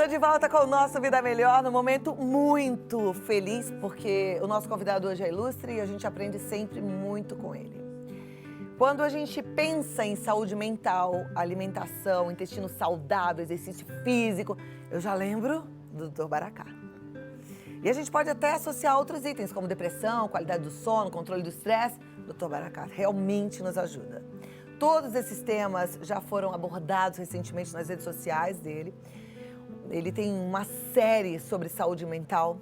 Tô de volta com o nosso Vida Melhor, num momento muito feliz, porque o nosso convidado hoje é ilustre e a gente aprende sempre muito com ele. Quando a gente pensa em saúde mental, alimentação, intestino saudável, exercício físico, eu já lembro do Dr. Baracá. E a gente pode até associar outros itens, como depressão, qualidade do sono, controle do estresse. O Dr. Baracá realmente nos ajuda. Todos esses temas já foram abordados recentemente nas redes sociais dele. Ele tem uma série sobre saúde mental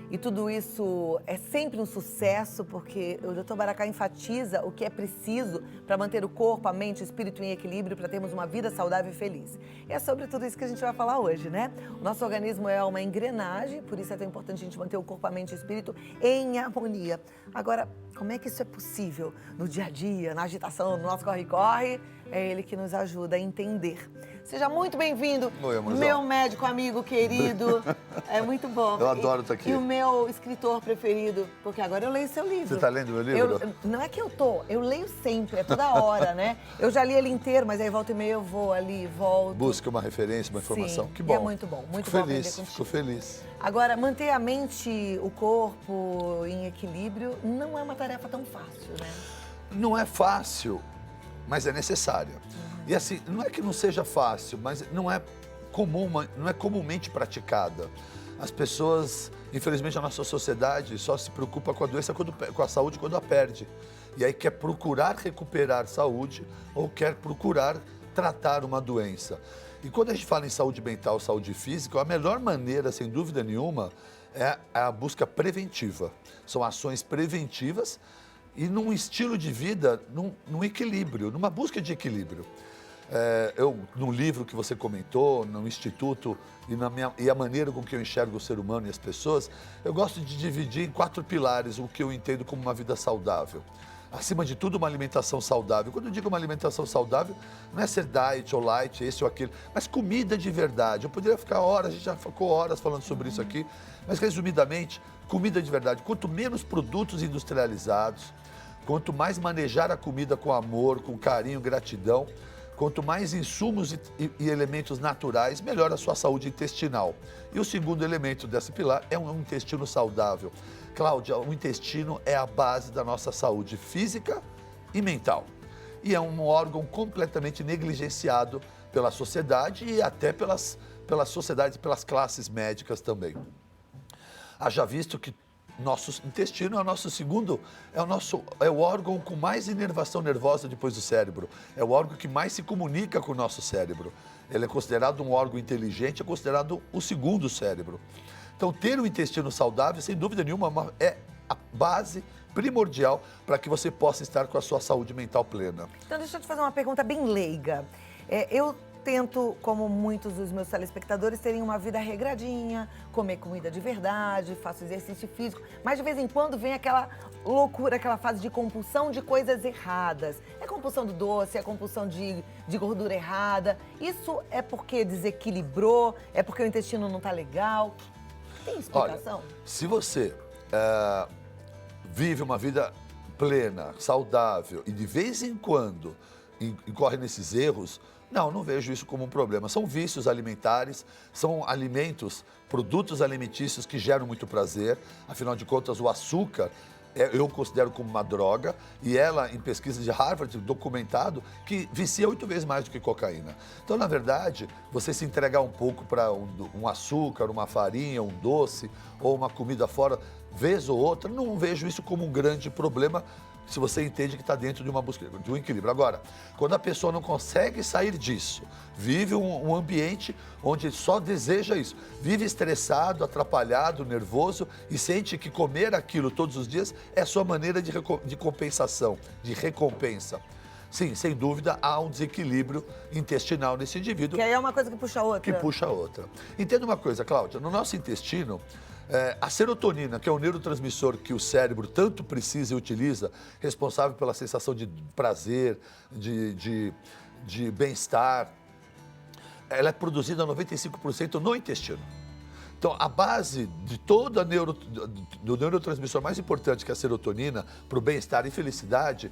e tudo isso é sempre um sucesso porque o Dr. Baracá enfatiza o que é preciso para manter o corpo, a mente, o espírito em equilíbrio para termos uma vida saudável e feliz. E é sobre tudo isso que a gente vai falar hoje, né? O nosso organismo é uma engrenagem, por isso é tão importante a gente manter o corpo, a mente e o espírito em harmonia. Agora, como é que isso é possível no dia a dia, na agitação, no nosso corre-corre? É ele que nos ajuda a entender. Seja muito bem-vindo, meu médico amigo querido. É muito bom. Eu adoro estar aqui. E o meu escritor preferido, porque agora eu leio seu livro. Você está lendo meu livro? Não é que eu leio sempre, é toda hora, né? Eu já li ele inteiro, mas aí volta e meia eu vou ali, volto. Busca uma referência, uma informação. Sim, Que bom. E é muito bom, muito bom aprender contigo. Fico feliz. Agora, manter a mente, o corpo em equilíbrio não é uma tarefa tão fácil, né? Não é fácil, mas é necessária. E assim, não é que não seja fácil, mas não é comumente praticada. As pessoas, infelizmente, a nossa sociedade só se preocupa com a doença, com a saúde quando a perde. E aí quer procurar recuperar saúde ou quer procurar tratar uma doença. E quando a gente fala em saúde mental, saúde física, a melhor maneira, sem dúvida nenhuma, é a busca preventiva. São ações preventivas e num estilo de vida, num equilíbrio, numa busca de equilíbrio. No livro que você comentou, no Instituto e a maneira com que eu enxergo o ser humano e as pessoas, eu gosto de dividir em 4 pilares o que eu entendo como uma vida saudável. Acima de tudo, uma alimentação saudável. Quando eu digo uma alimentação saudável, não é ser diet ou light, esse ou aquele, mas comida de verdade. Eu poderia ficar horas, a gente já ficou horas falando sobre isso aqui, mas resumidamente, comida de verdade. Quanto menos produtos industrializados, quanto mais manejar a comida com amor, com carinho, gratidão, quanto mais insumos e elementos naturais, melhor a sua saúde intestinal. E o segundo elemento desse pilar é um intestino saudável. Cláudia, o intestino é a base da nossa saúde física e mental. E é um órgão completamente negligenciado pela sociedade e até pelas sociedades, pelas classes médicas também. Haja visto que nosso intestino é o nosso segundo, é o órgão com mais inervação nervosa depois do cérebro. É o órgão que mais se comunica com o nosso cérebro. Ele é considerado um órgão inteligente, é considerado o segundo cérebro. Então, ter um intestino saudável, sem dúvida nenhuma, é a base primordial para que você possa estar com a sua saúde mental plena. Então, deixa eu te fazer uma pergunta bem leiga. Eu tento, como muitos dos meus telespectadores, terem uma vida regradinha, comer comida de verdade, faço exercício físico, mas de vez em quando vem aquela loucura, aquela fase de compulsão de coisas erradas. É compulsão do doce, é compulsão de gordura errada. Isso é porque desequilibrou, é porque o intestino não está legal? Tem explicação? Olha, se você vive uma vida plena, saudável e de vez em quando incorre nesses erros, não vejo isso como um problema. São vícios alimentares, são alimentos, produtos alimentícios que geram muito prazer. Afinal de contas, o açúcar eu considero como uma droga e ela, em pesquisa de Harvard, documentado que vicia 8 vezes mais do que cocaína. Então, na verdade, você se entregar um pouco para um açúcar, uma farinha, um doce ou uma comida fora, vez ou outra, não vejo isso como um grande problema, se você entende que está dentro de uma busca, de um equilíbrio. Agora, quando a pessoa não consegue sair disso, vive um ambiente onde só deseja isso, vive estressado, atrapalhado, nervoso e sente que comer aquilo todos os dias é a sua maneira de compensação, de recompensa. Sim, sem dúvida, há um desequilíbrio intestinal nesse indivíduo. Que aí é uma coisa que puxa a outra. Que puxa a outra. Entenda uma coisa, Cláudia, no nosso intestino, a serotonina, que é o neurotransmissor que o cérebro tanto precisa e utiliza, responsável pela sensação de prazer, de bem-estar, ela é produzida 95% no intestino. Então, a base de toda do neurotransmissor mais importante, que é a serotonina, para o bem-estar e felicidade,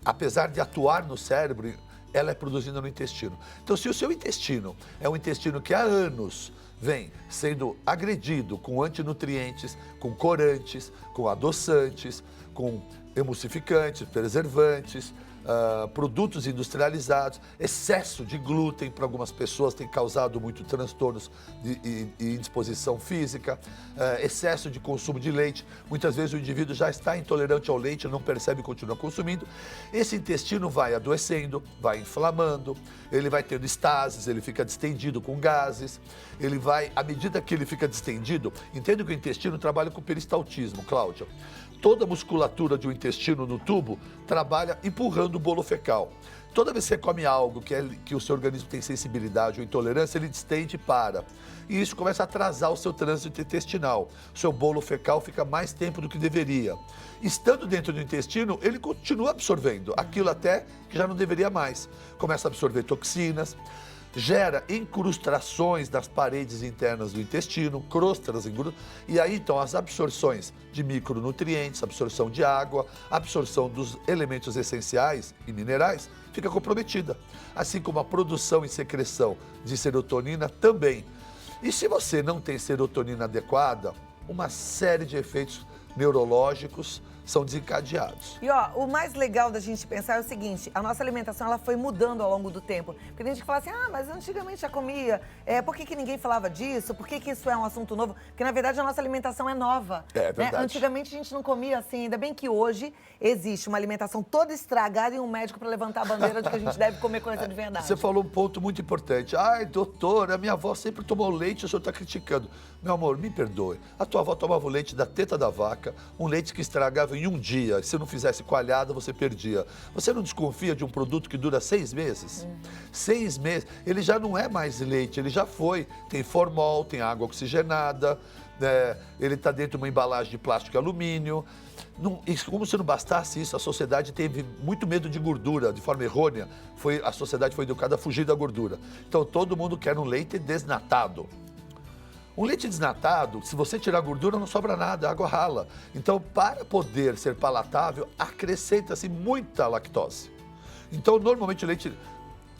apesar de atuar no cérebro, ela é produzida no intestino. Então, se o seu intestino é um intestino que há anos vem sendo agredido com antinutrientes, com corantes, com adoçantes, com emulsificantes, preservantes, produtos industrializados, excesso de glúten para algumas pessoas tem causado muito transtornos e indisposição física, excesso de consumo de leite, muitas vezes o indivíduo já está intolerante ao leite, não percebe e continua consumindo. Esse intestino vai adoecendo, vai inflamando, ele vai tendo estases, ele fica distendido com gases, ele vai, à medida que ele fica distendido, entenda que o intestino trabalha com peristaltismo, Cláudia. Toda a musculatura de um intestino no tubo trabalha empurrando o bolo fecal. Toda vez que você come algo que o seu organismo tem sensibilidade ou intolerância, ele distende e para. E isso começa a atrasar o seu trânsito intestinal. O seu bolo fecal fica mais tempo do que deveria. Estando dentro do intestino, ele continua absorvendo aquilo até que já não deveria mais. Começa a absorver toxinas, gera incrustações nas paredes internas do intestino, crostas, e aí então as absorções de micronutrientes, absorção de água, absorção dos elementos essenciais e minerais fica comprometida, assim como a produção e secreção de serotonina também. E se você não tem serotonina adequada, uma série de efeitos neurológicos são desencadeados. E ó, o mais legal da gente pensar é o seguinte, a nossa alimentação ela foi mudando ao longo do tempo. Porque a gente fala assim, mas antigamente já comia, por que ninguém falava disso? Por que isso é um assunto novo? Porque na verdade a nossa alimentação é nova. É verdade. Né? Antigamente a gente não comia assim, ainda bem que hoje existe uma alimentação toda estragada e um médico para levantar a bandeira de que a gente deve comer coisa de verdade. Você falou um ponto muito importante. Ai, doutor, a minha avó sempre tomou leite, o senhor está criticando. Meu amor, me perdoe. A tua avó tomava o leite da teta da vaca, um leite que estragava em um dia. Se não fizesse coalhada, você perdia. Você não desconfia de um produto que dura 6 meses? 6 meses. Ele já não é mais leite, ele já foi. Tem formol, tem água oxigenada, ele está dentro de uma embalagem de plástico e alumínio. Não, como se não bastasse isso, a sociedade teve muito medo de gordura, de forma errônea. A sociedade foi educada a fugir da gordura. Então todo mundo quer um leite desnatado. Um leite desnatado, se você tirar a gordura, não sobra nada, a água rala. Então, para poder ser palatável, acrescenta-se muita lactose. Então, normalmente o leite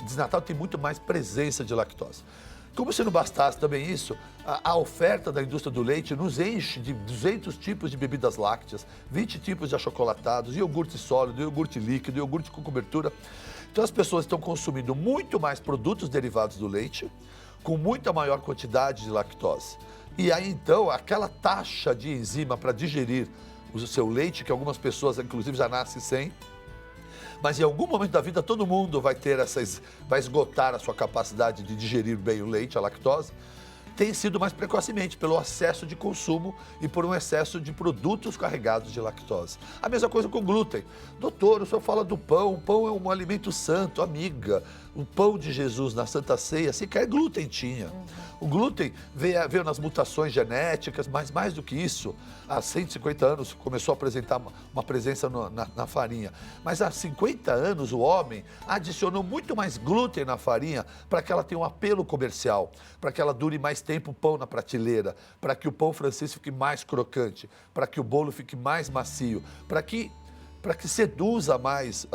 desnatado tem muito mais presença de lactose. Como se não bastasse também isso, a oferta da indústria do leite nos enche de 200 tipos de bebidas lácteas, 20 tipos de achocolatados, iogurte sólido, iogurte líquido, iogurte com cobertura. Então, as pessoas estão consumindo muito mais produtos derivados do leite, com muita maior quantidade de lactose. E aí, então, aquela taxa de enzima para digerir o seu leite, que algumas pessoas, inclusive, já nascem sem, mas em algum momento da vida todo mundo vai esgotar a sua capacidade de digerir bem o leite, a lactose, tem sido mais precocemente pelo excesso de consumo e por um excesso de produtos carregados de lactose. A mesma coisa com glúten. Doutor, o senhor fala do pão, o pão é um alimento santo, amiga. O pão de Jesus na Santa Ceia, sequer glúten tinha. O glúten veio nas mutações genéticas, mas mais do que isso, há 150 anos começou a apresentar uma presença na farinha. Mas há 50 anos o homem adicionou muito mais glúten na farinha para que ela tenha um apelo comercial, para que ela dure mais tempo o pão na prateleira, para que o pão francês fique mais crocante, para que o bolo fique mais macio, para que seduza mais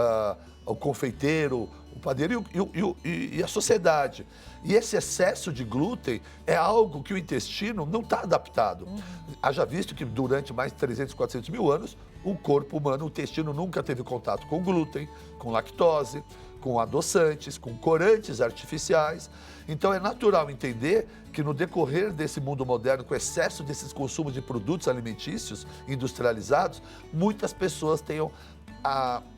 o confeiteiro, o padeiro e a sociedade. E esse excesso de glúten é algo que o intestino não está adaptado. Haja visto que durante mais de 300, 400 mil anos, o corpo humano, o intestino nunca teve contato com glúten, com lactose, com adoçantes, com corantes artificiais. Então é natural entender que no decorrer desse mundo moderno, com excesso desses consumos de produtos alimentícios industrializados, muitas pessoas tenham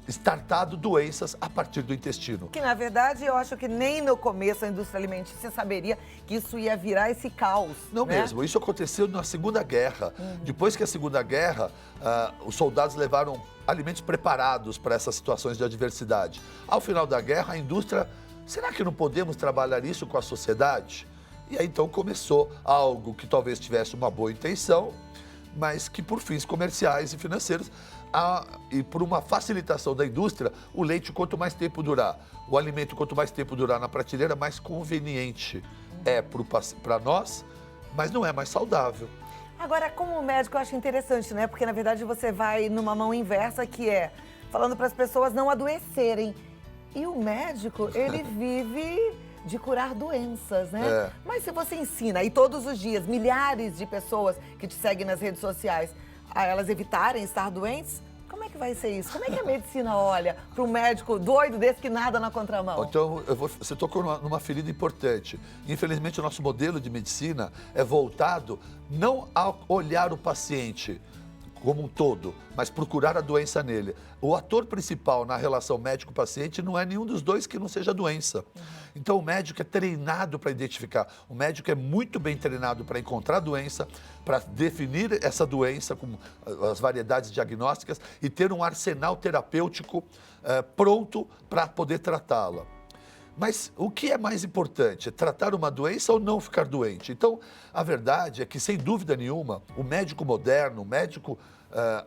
startado doenças a partir do intestino. Que, na verdade, eu acho que nem no começo da indústria alimentícia saberia que isso ia virar esse caos. Não mesmo, isso aconteceu na Segunda Guerra. Depois que a Segunda Guerra, os soldados levaram alimentos preparados para essas situações de adversidade. Ao final da guerra, a indústria, será que não podemos trabalhar isso com a sociedade? E aí então começou algo que talvez tivesse uma boa intenção, mas que por fins comerciais e financeiros, e por uma facilitação da indústria, o leite, quanto mais tempo durar, o alimento, quanto mais tempo durar na prateleira, mais conveniente é para nós, mas não é mais saudável. Agora, como médico, eu acho interessante, né? Porque, na verdade, você vai numa mão inversa, que é falando para as pessoas não adoecerem. E o médico, ele vive de curar doenças, né? É. Mas se você ensina, e todos os dias, milhares de pessoas que te seguem nas redes sociais, a elas evitarem estar doentes, como é que vai ser isso? Como é que a medicina olha para um médico doido desse que nada na contramão? Então, você tocou numa ferida importante. Infelizmente, o nosso modelo de medicina é voltado não a olhar o paciente como um todo, mas procurar a doença nele. O ator principal na relação médico-paciente não é nenhum dos dois que não seja a doença. Então, o médico é treinado para identificar. O médico é muito bem treinado para encontrar a doença, para definir essa doença com as variedades diagnósticas e ter um arsenal terapêutico pronto para poder tratá-la. Mas o que é mais importante? É tratar uma doença ou não ficar doente? Então, a verdade é que, sem dúvida nenhuma, o médico moderno, o médico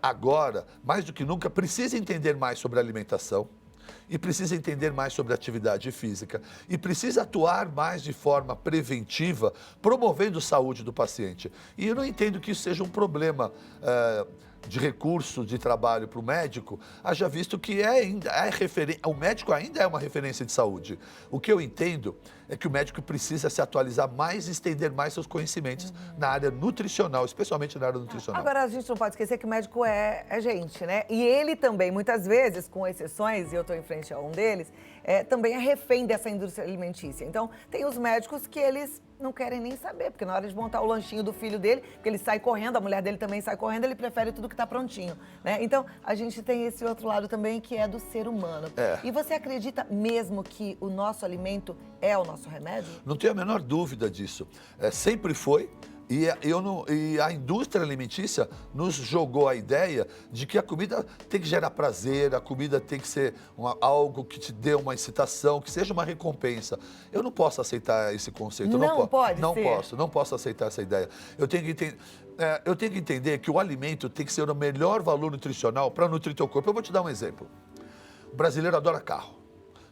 agora, mais do que nunca, precisa entender mais sobre alimentação e precisa entender mais sobre atividade física e precisa atuar mais de forma preventiva, promovendo a saúde do paciente. E eu não entendo que isso seja um problema de recurso de trabalho para o médico, haja visto que o médico ainda é uma referência de saúde. O que eu entendo é que o médico precisa se atualizar mais e estender mais seus conhecimentos na área nutricional, especialmente na área nutricional. Agora, a gente não pode esquecer que o médico é gente, né? E ele também, muitas vezes, com exceções, e eu estou em frente a um deles, também é refém dessa indústria alimentícia. Então, tem os médicos que eles não querem nem saber, porque na hora de montar o lanchinho do filho dele, porque ele sai correndo, a mulher dele também sai correndo, ele prefere tudo que está prontinho, né? Então, a gente tem esse outro lado também, que é do ser humano. E você acredita mesmo que o nosso alimento é o nosso remédio? Não tenho a menor dúvida disso. Sempre foi. E a indústria alimentícia nos jogou a ideia de que a comida tem que gerar prazer, a comida tem que ser algo que te dê uma excitação, que seja uma recompensa. Eu não posso aceitar esse conceito. Não posso aceitar essa ideia. Eu tenho que entender que o alimento tem que ser o melhor valor nutricional para nutrir teu corpo. Eu vou te dar um exemplo. O brasileiro adora carro.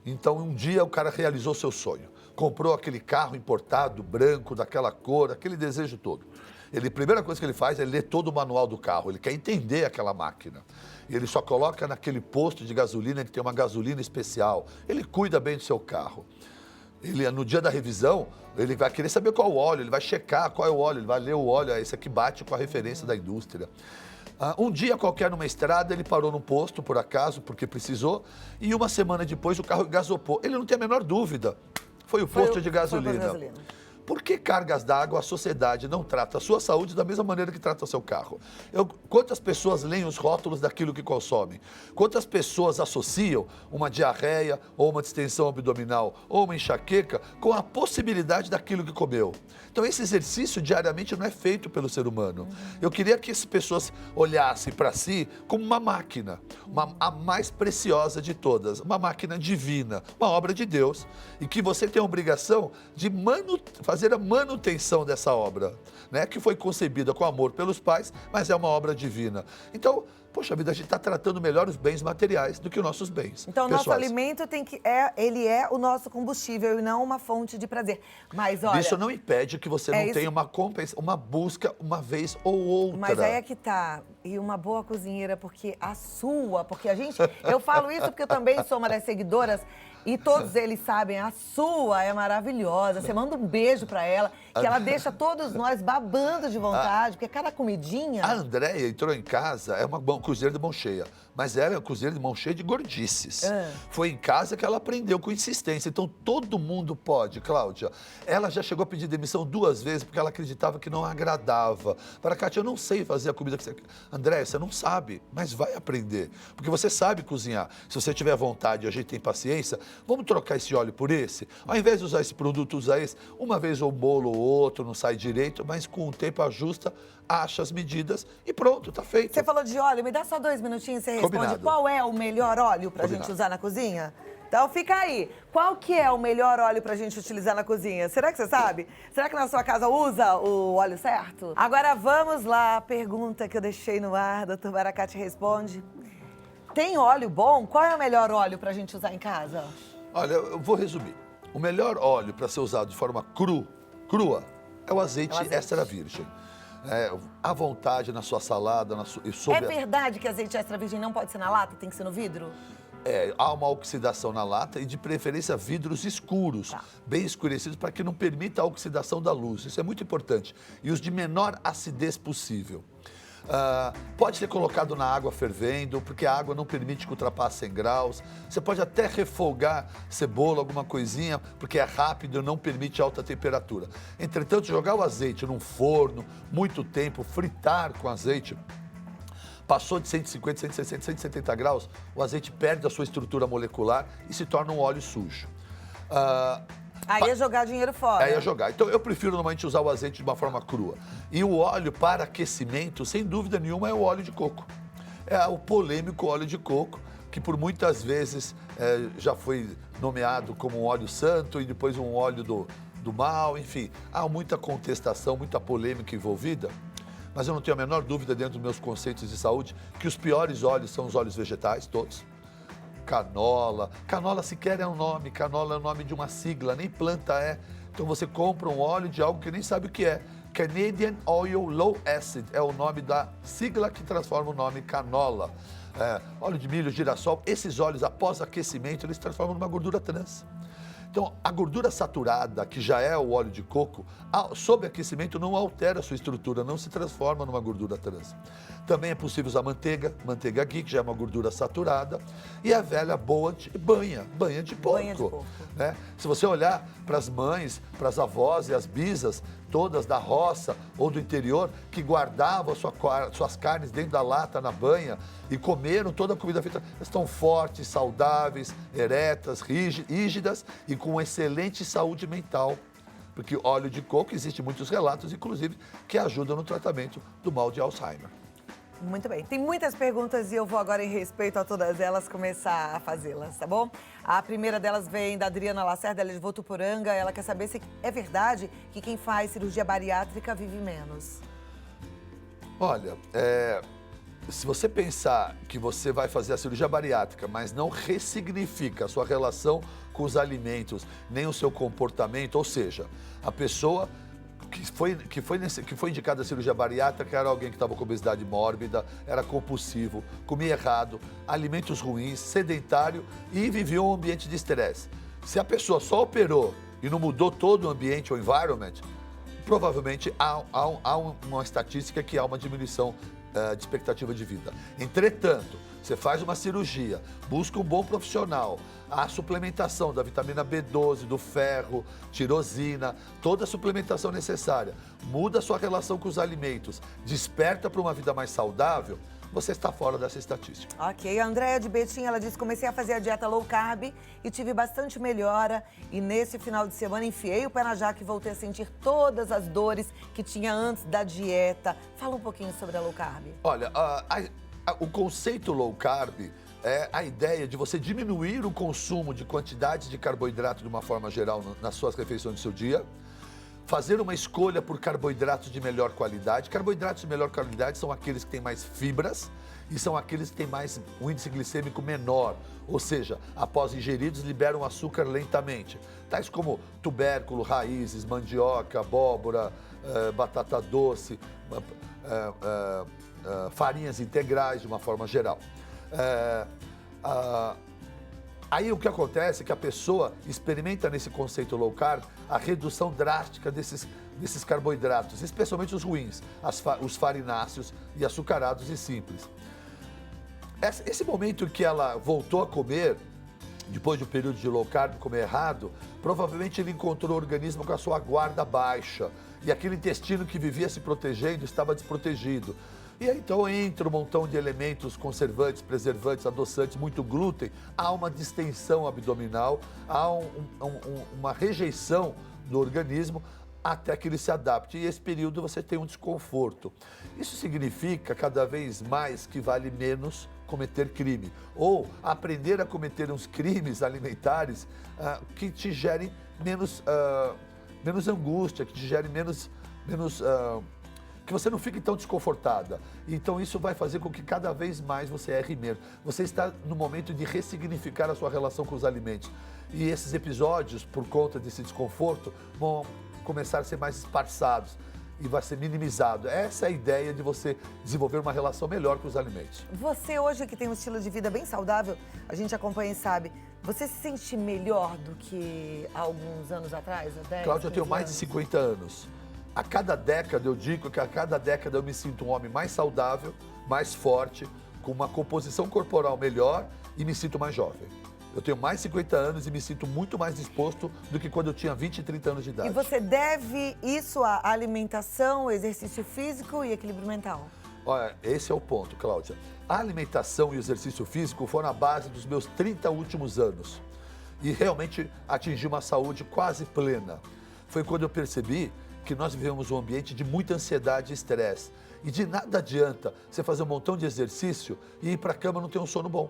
Então, um dia o cara realizou seu sonho. Comprou aquele carro importado, branco, daquela cor, aquele desejo todo. A primeira coisa que ele faz é ler todo o manual do carro. Ele quer entender aquela máquina. Ele só coloca naquele posto de gasolina que tem uma gasolina especial. Ele cuida bem do seu carro. No dia da revisão, ele vai querer saber qual o óleo, ele vai checar qual é o óleo, ele vai ler o óleo, esse aqui bate com a referência da indústria. Um dia qualquer numa estrada, ele parou num posto, por acaso, porque precisou, e uma semana depois o carro gasopou. Ele não tem a menor dúvida. Foi o posto de gasolina. Por que cargas d'água a sociedade não trata a sua saúde da mesma maneira que trata o seu carro? Quantas pessoas leem os rótulos daquilo que consomem? Quantas pessoas associam uma diarreia ou uma distensão abdominal ou uma enxaqueca com a possibilidade daquilo que comeu? Então, esse exercício diariamente não é feito pelo ser humano. Eu queria que as pessoas olhassem para si como uma máquina, a mais preciosa de todas, uma máquina divina, uma obra de Deus, e que você tem a obrigação de fazer a manutenção dessa obra, né? Que foi concebida com amor pelos pais, mas é uma obra divina. Então, poxa vida, a gente está tratando melhor os bens materiais do que os nossos bens Então, o nosso pessoais. alimento ele é o nosso combustível e não uma fonte de prazer. Mas, olha... Isso não impede que você não tenha uma busca uma vez ou outra. Mas aí é que tá. E uma boa cozinheira, porque eu falo isso porque eu também sou uma das seguidoras e todos eles sabem, a sua é maravilhosa. Você manda um beijo pra ela, que ela deixa todos nós babando de vontade, porque cada comidinha... A Andréia entrou em casa, é uma cozinheira de mão cheia, mas ela é uma cozinheira de mão cheia de gordices. Foi em casa que ela aprendeu com insistência. Então, todo mundo pode, Cláudia. Ela já chegou a pedir demissão 2 vezes porque ela acreditava que não agradava. Para Kátia, eu não sei fazer a comida que você... Andréia, você não sabe, mas vai aprender. Porque você sabe cozinhar. Se você tiver vontade e a gente tem paciência, vamos trocar esse óleo por esse? Ao invés de usar esse produto, usar esse. Uma vez ou um bolo ou outro, não sai direito, mas com o tempo ajusta, acha as medidas e pronto, tá feito. Você falou de óleo, me dá só 2 minutinhos, você responde. Combinado. Qual é o melhor óleo pra gente usar na cozinha? Então fica aí. Qual que é o melhor óleo pra gente utilizar na cozinha? Será que você sabe? Será que na sua casa usa o óleo certo? Agora vamos lá, a pergunta que eu deixei no ar, doutor Baracate responde. Tem óleo bom? Qual é o melhor óleo pra gente usar em casa? Olha, eu vou resumir. O melhor óleo para ser usado de forma crua é o azeite extra virgem. À vontade na sua salada, É verdade que azeite extra virgem não pode ser na lata, tem que ser no vidro? Há uma oxidação na lata e de preferência vidros escuros, bem escurecidos, para que não permita a oxidação da luz. Isso é muito importante. E os de menor acidez possível. Pode ser colocado na água fervendo, porque a água não permite que ultrapasse 100 graus. Você pode até refogar cebola, alguma coisinha, porque é rápido e não permite alta temperatura. Entretanto, jogar o azeite num forno, muito tempo, fritar com azeite, passou de 150, 160, 170 graus, o azeite perde a sua estrutura molecular e se torna um óleo sujo. Aí é jogar dinheiro fora. Aí é jogar. Então, eu prefiro normalmente usar o azeite de uma forma crua. E o óleo para aquecimento, sem dúvida nenhuma, é o óleo de coco. É o polêmico óleo de coco, que por muitas vezes já foi nomeado como um óleo santo e depois um óleo do mal, enfim. Há muita contestação, muita polêmica envolvida. Mas eu não tenho a menor dúvida, dentro dos meus conceitos de saúde, que os piores óleos são os óleos vegetais, todos. Canola. Canola sequer é um nome, canola é o nome de uma sigla, nem planta é. Então você compra um óleo de algo que nem sabe o que é. Canadian Oil Low Acid é o nome da sigla que transforma o nome canola. Óleo de milho, girassol, esses óleos após aquecimento, eles transformam numa gordura trans. Então, a gordura saturada, que já é o óleo de coco, sob aquecimento não altera a sua estrutura, não se transforma numa gordura trans. Também é possível usar manteiga ghee, que já é uma gordura saturada, e a velha boa de banha de porco. Banha de porco. Né? Se você olhar para as mães, para as avós e as bisas, todas da roça ou do interior, que guardavam suas carnes dentro da lata, na banha, e comeram toda a comida feita, estão fortes, saudáveis, eretas, rígidas e com excelente saúde mental. Porque óleo de coco, existem muitos relatos, inclusive, que ajudam no tratamento do mal de Alzheimer. Muito bem. Tem muitas perguntas e eu vou agora, em respeito a todas elas, começar a fazê-las, tá bom? A primeira delas vem da Adriana Lacerda, ela é de Votuporanga. Ela quer saber se é verdade que quem faz cirurgia bariátrica vive menos. Olha, se você pensar que você vai fazer a cirurgia bariátrica, mas não ressignifica a sua relação com os alimentos, nem o seu comportamento, ou seja, a pessoa que foi indicada a cirurgia bariátrica era alguém que estava com obesidade mórbida, era compulsivo, comia errado, alimentos ruins, sedentário e vivia um ambiente de estresse. Se a pessoa só operou e não mudou todo o ambiente, o environment, provavelmente há uma estatística que há uma diminuição de expectativa de vida. Entretanto, você faz uma cirurgia, busca um bom profissional, a suplementação da vitamina B12, do ferro, tirosina, toda a suplementação necessária, muda a sua relação com os alimentos, desperta para uma vida mais saudável, você está fora dessa estatística. Ok, a Andréia de Betim, ela disse: comecei a fazer a dieta low carb e tive bastante melhora. E nesse final de semana enfiei o pé na jaca e voltei a sentir todas as dores que tinha antes da dieta. Fala um pouquinho sobre a low carb. Olha, o conceito low carb é a ideia de você diminuir o consumo de quantidade de carboidrato de uma forma geral nas suas refeições do seu dia, fazer uma escolha por carboidratos de melhor qualidade. Carboidratos de melhor qualidade são aqueles que têm mais fibras e são aqueles que têm mais um índice glicêmico menor, ou seja, após ingeridos liberam açúcar lentamente, tais como tubérculo, raízes, mandioca, abóbora, batata doce, farinhas integrais de uma forma geral. Aí o que acontece é que a pessoa experimenta nesse conceito low carb a redução drástica desses carboidratos, especialmente os ruins, os farináceos e açucarados e simples. Esse momento que ela voltou a comer, depois de um período de low carb, comer errado, provavelmente ele encontrou o organismo com a sua guarda baixa e aquele intestino que vivia se protegendo estava desprotegido. E aí, então, entra um montão de elementos conservantes, preservantes, adoçantes, muito glúten, há uma distensão abdominal, há uma rejeição do organismo até que ele se adapte. E esse período você tem um desconforto. Isso significa, cada vez mais, que vale menos cometer crime. Ou aprender a cometer uns crimes alimentares que te gerem menos angústia, que te gerem menos que você não fique tão desconfortada. Então isso vai fazer com que cada vez mais você erre menos. Você está no momento de ressignificar a sua relação com os alimentos. E esses episódios, por conta desse desconforto, vão começar a ser mais esparçados. e vai ser minimizado. Essa é a ideia de você desenvolver uma relação melhor com os alimentos. Você hoje que tem um estilo de vida bem saudável, a gente acompanha e sabe, você se sente melhor do que há alguns anos atrás? Há 10, Cláudia, eu tenho 15 mais de anos? 50 anos. A cada década, eu digo que a cada década eu me sinto um homem mais saudável, mais forte, com uma composição corporal melhor e me sinto mais jovem. Eu tenho mais de 50 anos e me sinto muito mais disposto do que quando eu tinha 20 e 30 anos de idade. E você deve isso à alimentação, exercício físico e equilíbrio mental? Olha, esse é o ponto, Cláudia. A alimentação e o exercício físico foram a base dos meus 30 últimos anos. E realmente atingi uma saúde quase plena. Foi quando eu percebi que nós vivemos um ambiente de muita ansiedade e estresse. E de nada adianta você fazer um montão de exercício e ir para a cama e não ter um sono bom.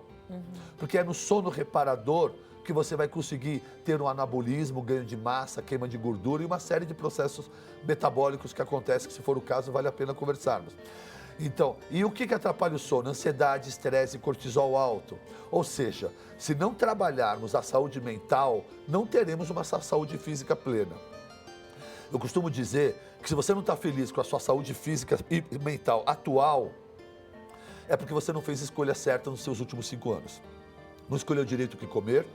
Porque é no sono reparador que você vai conseguir ter um anabolismo, ganho de massa, queima de gordura e uma série de processos metabólicos que acontecem, que se for o caso vale a pena conversarmos. Então, e o que atrapalha o sono? Ansiedade, estresse e cortisol alto. Ou seja, se não trabalharmos a saúde mental, não teremos uma saúde física plena. Eu costumo dizer que se você não está feliz com a sua saúde física e mental atual, é porque você não fez a escolha certa nos seus últimos 5 anos. Não escolheu direito o que comer,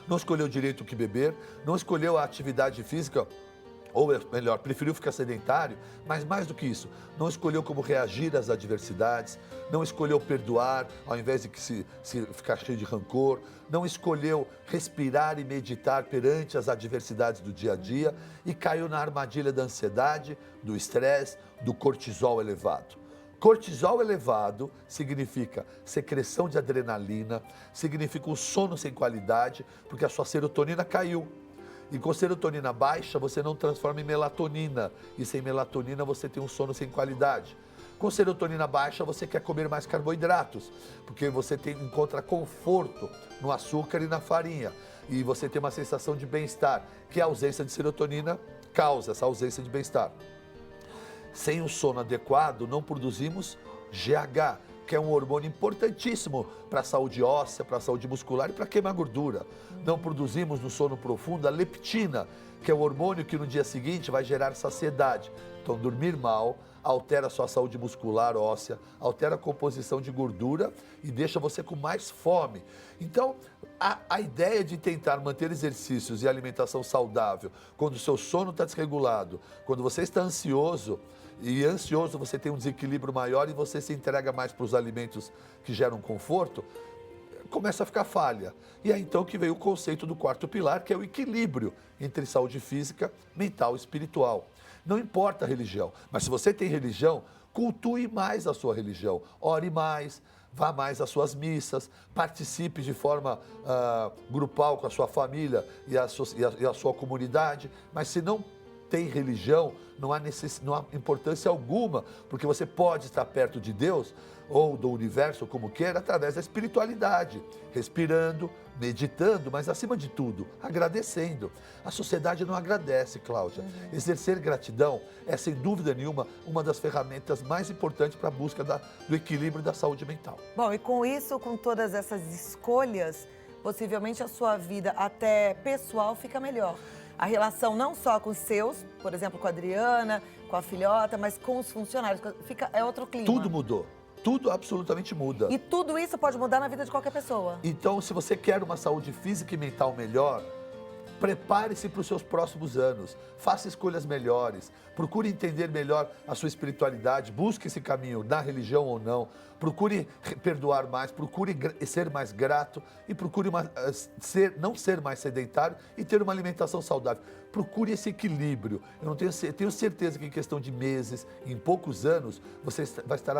não escolheu direito o que beber, não escolheu a atividade física, ou melhor, preferiu ficar sedentário, mas mais do que isso, não escolheu como reagir às adversidades, não escolheu perdoar ao invés de se ficar cheio de rancor, não escolheu respirar e meditar perante as adversidades do dia a dia e caiu na armadilha da ansiedade, do estresse, do cortisol elevado. Cortisol elevado significa secreção de adrenalina, significa um sono sem qualidade, porque a sua serotonina caiu. E com serotonina baixa, você não transforma em melatonina. E sem melatonina, você tem um sono sem qualidade. Com serotonina baixa, você quer comer mais carboidratos, porque você encontra conforto no açúcar e na farinha. E você tem uma sensação de bem-estar, que a ausência de serotonina causa essa ausência de bem-estar. Sem o sono adequado, não produzimos GH, que é um hormônio importantíssimo para a saúde óssea, para a saúde muscular e para queimar gordura. Não produzimos no sono profundo a leptina, que é o hormônio que no dia seguinte vai gerar saciedade. Então, dormir mal altera a sua saúde muscular, óssea, altera a composição de gordura e deixa você com mais fome. Então, a ideia de tentar manter exercícios e alimentação saudável, quando o seu sono está desregulado, quando você está ansioso, e ansioso você tem um desequilíbrio maior e você se entrega mais para os alimentos que geram conforto, começa a ficar falha. E é então que veio o conceito do quarto pilar, que é o equilíbrio entre saúde física, mental e espiritual. Não importa a religião, mas se você tem religião, cultue mais a sua religião, ore mais, vá mais às suas missas, participe de forma grupal com a sua família e a sua comunidade, mas se não tem religião, não há importância alguma, porque você pode estar perto de Deus ou do universo, como queira, através da espiritualidade, respirando, meditando, mas acima de tudo, agradecendo. A sociedade não agradece, Cláudia. Exercer gratidão é, sem dúvida nenhuma, uma das ferramentas mais importantes para a busca do equilíbrio da saúde mental. Bom, e com isso, com todas essas escolhas, possivelmente a sua vida até pessoal fica melhor. A relação não só com os seus, por exemplo, com a Adriana, com a filhota, mas com os funcionários, é outro clima. Tudo mudou. Tudo absolutamente muda. E tudo isso pode mudar na vida de qualquer pessoa. Então, se você quer uma saúde física e mental melhor, prepare-se para os seus próximos anos, faça escolhas melhores, procure entender melhor a sua espiritualidade, busque esse caminho na religião ou não, procure perdoar mais, procure ser mais grato e procure não ser mais sedentário e ter uma alimentação saudável. Procure esse equilíbrio. Eu tenho certeza que em questão de meses, em poucos anos, você vai estar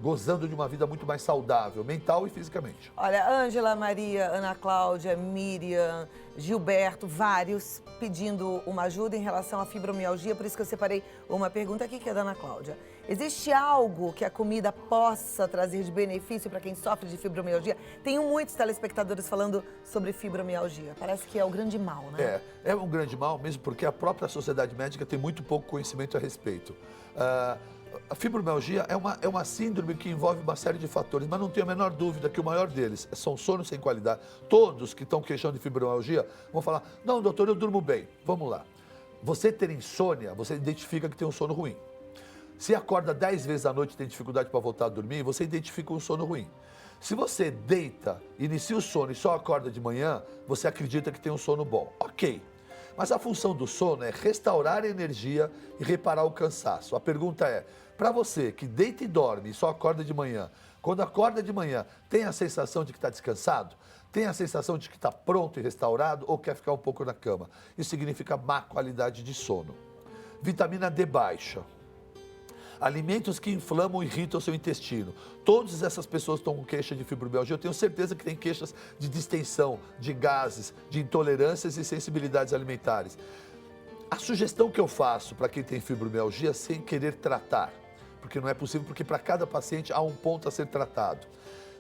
gozando de uma vida muito mais saudável, mental e fisicamente. Olha, Ângela, Maria, Ana Cláudia, Miriam, Gilberto, vários pedindo uma ajuda em relação à fibromialgia, por isso que eu separei uma pergunta aqui que é da Ana Cláudia. Existe algo que a comida possa trazer de benefício para quem sofre de fibromialgia? Tenho muitos telespectadores falando sobre fibromialgia. Parece que é o grande mal, né? É um grande mal mesmo porque a própria sociedade médica tem muito pouco conhecimento a respeito. A fibromialgia é uma síndrome que envolve uma série de fatores, mas não tenho a menor dúvida que o maior deles são sono sem qualidade. Todos que estão queixando de fibromialgia vão falar, não, doutor, eu durmo bem. Vamos lá. você ter insônia, você identifica que tem um sono ruim. Se acorda 10 vezes à noite e tem dificuldade para voltar a dormir, você identifica um sono ruim. Se você deita, inicia o sono e só acorda de manhã, você acredita que tem um sono bom. Ok. Mas a função do sono é restaurar a energia e reparar o cansaço. A pergunta é, para você que deita e dorme e só acorda de manhã, quando acorda de manhã, tem a sensação de que está descansado? Tem a sensação de que está pronto e restaurado ou quer ficar um pouco na cama? Isso significa má qualidade de sono. Vitamina D baixa. Alimentos que inflamam e irritam o seu intestino. Todas essas pessoas estão com queixa de fibromialgia. Eu tenho certeza que tem queixas de distensão, de gases, de intolerâncias e sensibilidades alimentares. A sugestão que eu faço para quem tem fibromialgia, sem querer tratar, porque não é possível, porque para cada paciente há um ponto a ser tratado.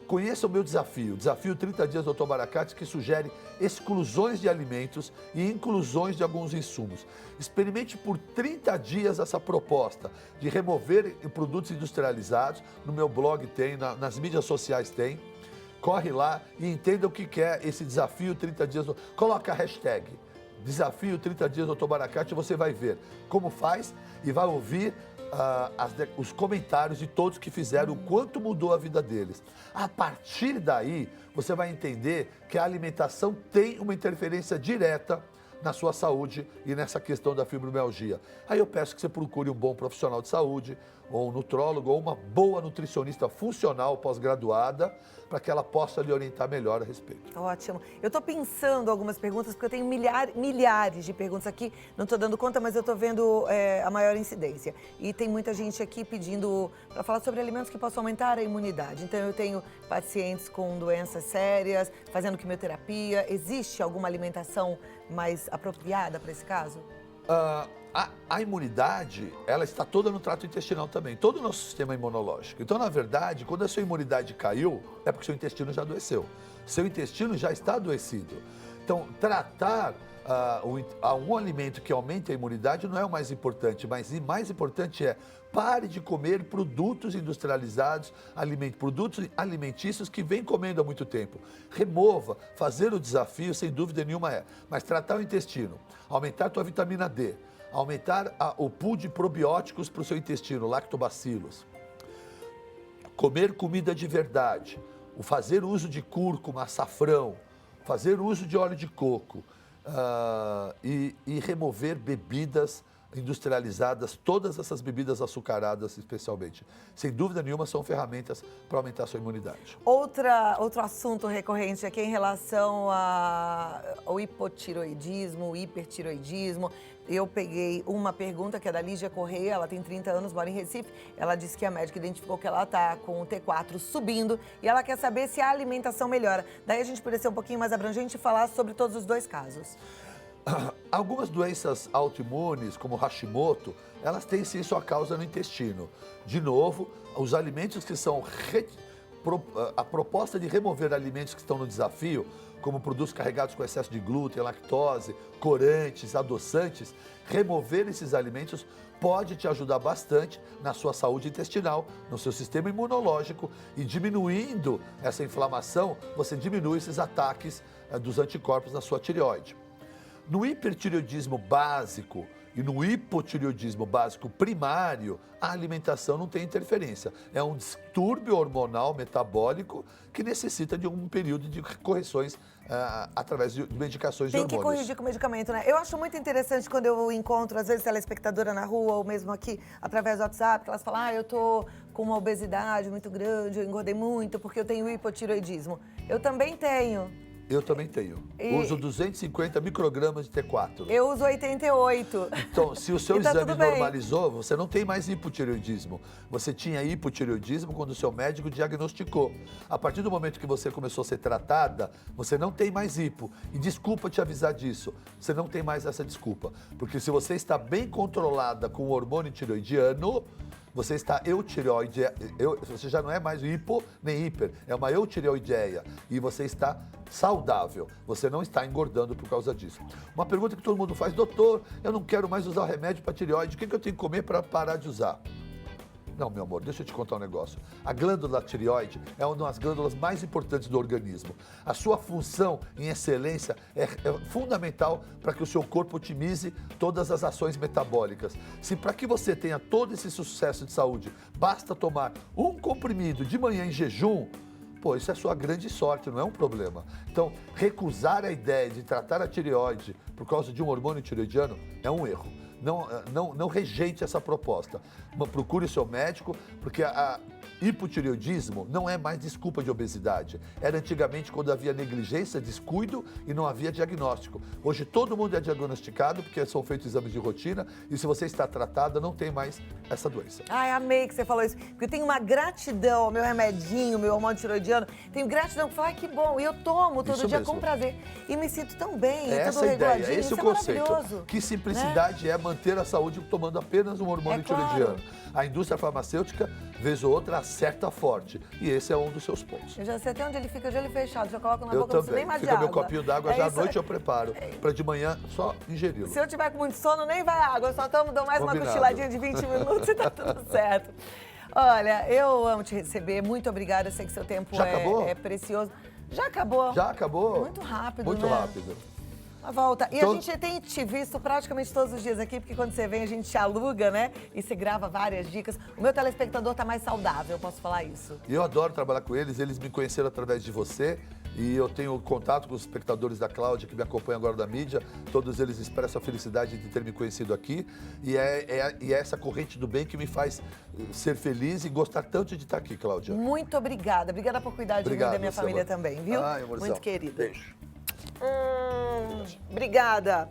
Conheça o meu desafio 30 dias do Dr. Baracate, que sugere exclusões de alimentos e inclusões de alguns insumos. Experimente por 30 dias essa proposta de remover produtos industrializados. No meu blog tem, nas mídias sociais tem. Corre lá e entenda o que é esse desafio 30 dias. Coloca a hashtag desafio 30 dias do Dr. Baracate, você vai ver como faz e vai ouvir os comentários de todos que fizeram, o quanto mudou a vida deles. A partir daí, você vai entender que a alimentação tem uma interferência direta na sua saúde e nessa questão da fibromialgia. Aí eu peço que você procure um bom profissional de saúde, ou um nutrólogo, ou uma boa nutricionista funcional pós-graduada, para que ela possa lhe orientar melhor a respeito. Ótimo. Eu estou pensando algumas perguntas, porque eu tenho milhares de perguntas aqui, não estou dando conta, mas eu estou vendo a maior incidência. E tem muita gente aqui pedindo para falar sobre alimentos que possam aumentar a imunidade. Então eu tenho pacientes com doenças sérias, fazendo quimioterapia. Existe alguma alimentação mais apropriada para esse caso? A imunidade, ela está toda no trato intestinal também, todo o nosso sistema imunológico. Então, na verdade, quando a sua imunidade caiu, é porque seu intestino já adoeceu. Seu intestino já está adoecido. Então, tratar um alimento que aumenta a imunidade não é o mais importante, mas o mais importante é pare de comer produtos industrializados, produtos alimentícios que vem comendo há muito tempo. Remova, fazer o desafio, sem dúvida nenhuma mas tratar o intestino, aumentar a tua vitamina D, aumentar o pool de probióticos para o seu intestino, lactobacilos, comer comida de verdade, fazer uso de cúrcuma, açafrão, fazer uso de óleo de coco e remover bebidas industrializadas, todas essas bebidas açucaradas especialmente. Sem dúvida nenhuma são ferramentas para aumentar a sua imunidade. Outro assunto recorrente aqui em relação ao hipotiroidismo, hipertiroidismo. Eu peguei uma pergunta que é da Lígia Correia, ela tem 30 anos, mora em Recife. Ela disse que a médica identificou que ela está com o T4 subindo e ela quer saber se a alimentação melhora. Daí a gente poderia ser um pouquinho mais abrangente e falar sobre todos os dois casos. Algumas doenças autoimunes, como Hashimoto, elas têm sim sua causa no intestino. De novo, os alimentos que são... A proposta de remover alimentos que estão no desafio, como produtos carregados com excesso de glúten, lactose, corantes, adoçantes, remover esses alimentos pode te ajudar bastante na sua saúde intestinal, no seu sistema imunológico, e diminuindo essa inflamação, você diminui esses ataques dos anticorpos na sua tireoide. No hipertireoidismo básico e no hipotireoidismo básico primário, a alimentação não tem interferência. É um distúrbio hormonal metabólico que necessita de um período de correções através de medicações de hormônios. Tem que corrigir com medicamento, né? Eu acho muito interessante quando eu encontro, às vezes, telespectadora na rua ou mesmo aqui, através do WhatsApp, que elas falam, eu tô com uma obesidade muito grande, eu engordei muito porque eu tenho hipotireoidismo. Eu também tenho. Eu também tenho. Uso 250 microgramas de T4. Eu uso 88. Então, se o seu tá exame normalizou, você não tem mais hipotireoidismo. Você tinha hipotireoidismo quando o seu médico diagnosticou. A partir do momento que você começou a ser tratada, você não tem mais hipo. E desculpa te avisar disso, você não tem mais essa desculpa. Porque se você está bem controlada com o hormônio tireoidiano, você está eutireoide, você já não é mais hipo nem hiper, é uma eutireoideia e você está saudável, você não está engordando por causa disso. Uma pergunta que todo mundo faz, doutor, eu não quero mais usar o remédio para tireoide, o que eu tenho que comer para parar de usar? Não, meu amor, deixa eu te contar um negócio. A glândula tireoide é uma das glândulas mais importantes do organismo. A sua função em excelência é fundamental para que o seu corpo otimize todas as ações metabólicas. Se para que você tenha todo esse sucesso de saúde, basta tomar um comprimido de manhã em jejum, pô, isso é sua grande sorte, não é um problema. Então, recusar a ideia de tratar a tireoide por causa de um hormônio tireoidiano é um erro. Não rejeite essa proposta. Procure o seu médico, porque a hipotireoidismo não é mais desculpa de obesidade. Era antigamente quando havia negligência, descuido e não havia diagnóstico. Hoje todo mundo é diagnosticado porque são feitos exames de rotina e se você está tratada, não tem mais essa doença. Ai, amei que você falou isso, porque eu tenho uma gratidão ao meu remedinho, meu hormônio tiroidiano. Tenho gratidão por falar, que bom, e eu tomo todo Isso dia mesmo. com prazer. E me sinto tão bem, Essa tudo é a ideia, reguladinho, esse é o isso conceito. maravilhoso. Que simplicidade é manter a saúde tomando apenas um hormônio tiroidiano. claro. A indústria farmacêutica, vez ou outra, acerta forte. E esse é um dos seus pontos. Eu já sei até onde ele fica de olho fechado, já coloco na Eu boca, não preciso nem também. mais de Fica meu água. copinho d'água, já à noite eu preparo. Para de manhã só ingeri-lo. Se eu tiver com muito sono, nem vai água, eu só dou mais uma Combinado. cochiladinha de 20 minutos e tá tudo certo. Olha, eu amo te receber, muito obrigada, eu sei que seu tempo Já acabou? é precioso. Já acabou? Já acabou? Muito rápido, Muito né? rápido. A volta. E Então- a gente tem te visto praticamente todos os dias aqui, porque quando você vem a gente te aluga, né? E você grava várias dicas. O meu telespectador tá mais saudável, eu posso falar isso. E eu adoro trabalhar com eles me conheceram através de você. E eu tenho contato com os espectadores da Cláudia que me acompanham agora da mídia. Todos eles expressam a felicidade de ter me conhecido aqui. E é essa corrente do bem que me faz ser feliz e gostar tanto de estar aqui, Cláudia. Muito obrigada. Obrigada por cuidar de mim e da minha seu família amor. também, viu? Ai, amorzão. Muito querida. Beijo. Obrigada.